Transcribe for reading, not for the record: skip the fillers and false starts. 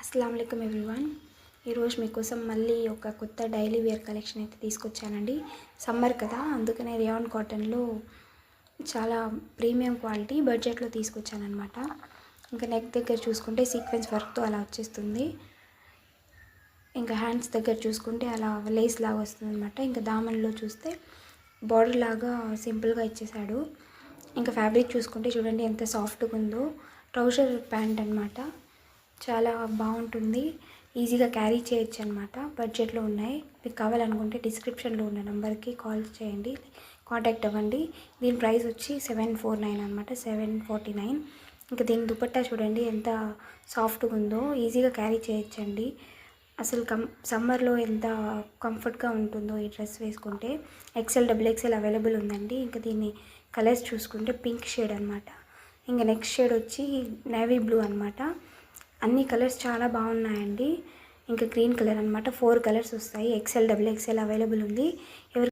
అస్సలాము అలైకుం ఎవ్రీవన్. ఈరోజు మీకోసం మళ్ళీ ఒక కొత్త డైలీ వేర్ కలెక్షన్ అయితే తీసుకొచ్చానండి. సమ్మర్ కదా, అందుకనే రియాన్ కాటన్లో చాలా ప్రీమియం క్వాలిటీ బడ్జెట్లో తీసుకొచ్చానమాట. ఇంకా నెక్ దగ్గర చూసుకుంటే సీక్వెన్స్ వర్క్తో అలా వచ్చేస్తుంది. ఇంకా హ్యాండ్స్ దగ్గర చూసుకుంటే అలా లేస్ లాగా వస్తుంది అనమాట. ఇంకా దామన్లో చూస్తే బార్డర్ లాగా సింపుల్గా ఇచ్చేసాడు. ఇంకా ఫ్యాబ్రిక్ చూసుకుంటే చూడండి ఎంత సాఫ్ట్గా ఉందో. ట్రౌజర్ ప్యాంట్ అనమాట, చాలా బాగుంటుంది, ఈజీగా క్యారీ చేయొచ్చు అనమాట. బడ్జెట్లో ఉన్నాయి. మీకు కావాలనుకుంటే డిస్క్రిప్షన్లో ఉన్న నెంబర్కి కాల్ చేయండి, కాంటాక్ట్ అవ్వండి. దీని ప్రైస్ వచ్చి 749 అనమాట, 749. ఇంకా దీని దుపట్టా చూడండి ఎంత సాఫ్ట్గా ఉందో, ఈజీగా క్యారీ చేయొచ్చండి. అసలు సమ్మర్లో ఎంత కంఫర్ట్గా ఉంటుందో ఈ డ్రెస్ వేసుకుంటే. ఎక్సెల్, డబుల్ ఎక్సెల్ అవైలబుల్ ఉందండి. ఇంకా దీన్ని కలర్స్ చూసుకుంటే పింక్ షేడ్ అనమాట. ఇంకా నెక్స్ట్ షేడ్ వచ్చి నేవీ బ్లూ అనమాట. అన్ని కలర్స్ చాలా బాగున్నాయండి. ఇంకా గ్రీన్ కలర్ అనమాట. 4 కలర్స్ వస్తాయి. ఎక్సెల్, డబుల్ ఎక్సెల్ అవైలబుల్ ఉంది. ఎవరు